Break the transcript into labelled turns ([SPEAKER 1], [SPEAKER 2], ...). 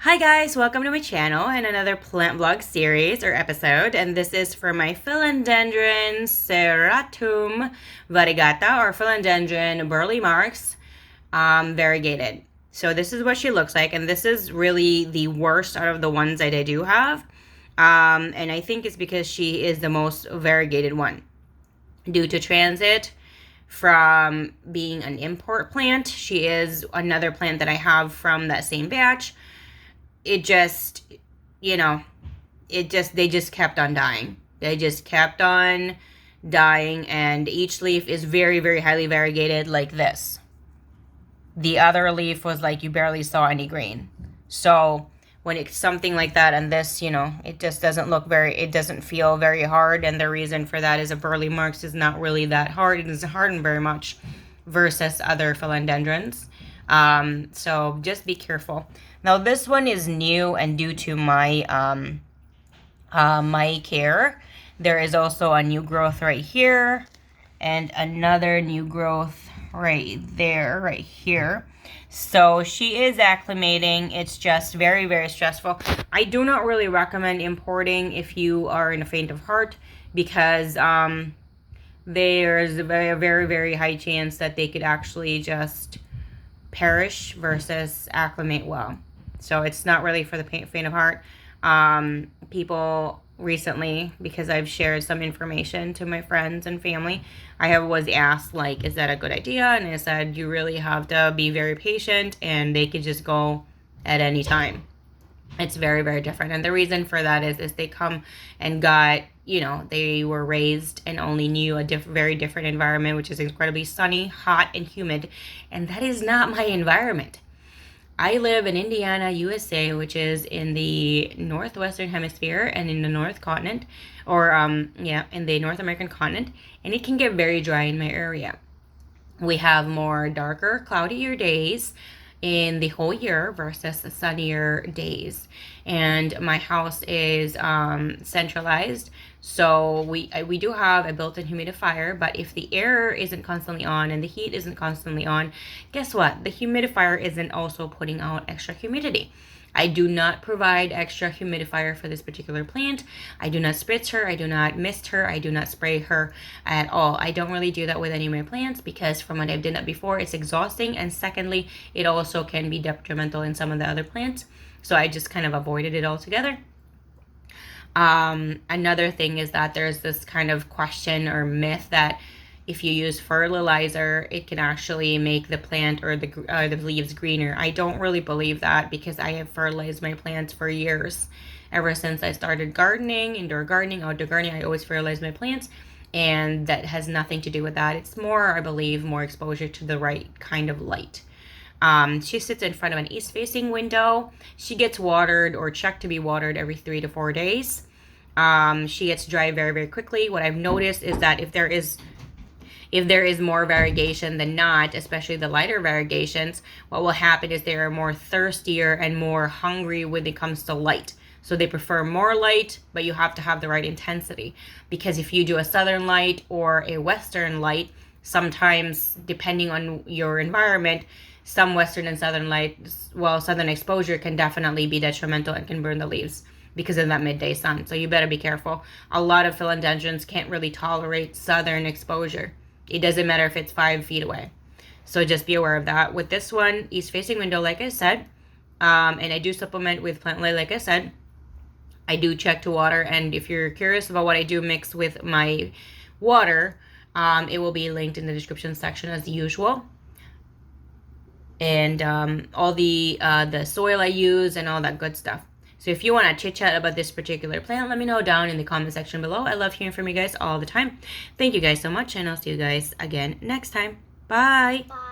[SPEAKER 1] Hi guys, welcome to my channel and another plant vlog series or episode, and this is for my Philodendron Variegata or Philodendron Burle Marx variegated. So this is what she looks like, and this is really the worst out of the ones that I do have, and I think it's because she is the most variegated one due to transit from being an import plant. She is another plant that I have from that same batch. It just, they just kept on dying. They just kept on dying, and each leaf is very, very highly variegated like this. The other leaf was like you barely saw any green. So when it's something like that, and this, it just it doesn't feel very hard, and the reason for that is a Burle Marx is not really that hard. It doesn't harden very much versus other philodendrons. So just be careful. Now this one is new, and due to my my care, there is also a new growth right here and another new growth right there, right here. So she is acclimating. It's just very, very stressful. I do not really recommend importing if you are in a faint of heart, because there's a very, very, very high chance that they could actually just perish versus acclimate well. So it's not really for the faint of heart. People recently, because I've shared some information to my friends and family, was asked, like, is that a good idea? And I said, you really have to be very patient, and they could just go at any time. It's very, very different. And the reason for that is they come and got, they were raised and only knew a very different environment, which is incredibly sunny, hot, and humid. And that is not my environment. I live in Indiana, USA, which is in the northwestern hemisphere and in the North Continent, or in the North American continent, and it can get very dry in my area. We have more darker, cloudier days in the whole year versus the sunnier days, and my house is centralized, so we do have a built-in humidifier. But if the air isn't constantly on and the heat isn't constantly on, guess what? The humidifier isn't also putting out extra humidity. I do not provide extra humidifier for this particular plant. I do not spritz her. I do not mist her. I do not spray her at all. I don't really do that with any of my plants, because from what I've done that before, it's exhausting. And secondly, it also can be detrimental in some of the other plants. So I just kind of avoided it altogether. Another thing is that there's this kind of question or myth that if you use fertilizer, it can actually make the plant or the leaves greener. I don't really believe that, because I have fertilized my plants for years. Ever since I started gardening, indoor gardening, outdoor gardening, I always fertilize my plants, and that has nothing to do with that. It's more, I believe, more exposure to the right kind of light. She sits in front of an east-facing window. She gets watered or checked to be watered every 3 to 4 days. She gets dry very, very quickly. What I've noticed is that if there is more variegation than not, especially the lighter variegations, what will happen is they are more thirstier and more hungry when it comes to light. So they prefer more light, but you have to have the right intensity. Because if you do a southern light or a western light, sometimes depending on your environment, some western and southern southern exposure can definitely be detrimental and can burn the leaves because of that midday sun. So you better be careful. A lot of philodendrons can't really tolerate southern exposure. It doesn't matter if it's 5 feet away. So just be aware of that. With this one, east-facing window, like I said, and I do supplement with plant light, like I said. I do check to water, and if you're curious about what I do mix with my water, it will be linked in the description section as usual. And all the soil I use and all that good stuff. So if you want to chit chat about this particular plant, let me know down in the comment section below. I love hearing from you guys all the time. Thank you guys so much, and I'll see you guys again next time. Bye.
[SPEAKER 2] Bye.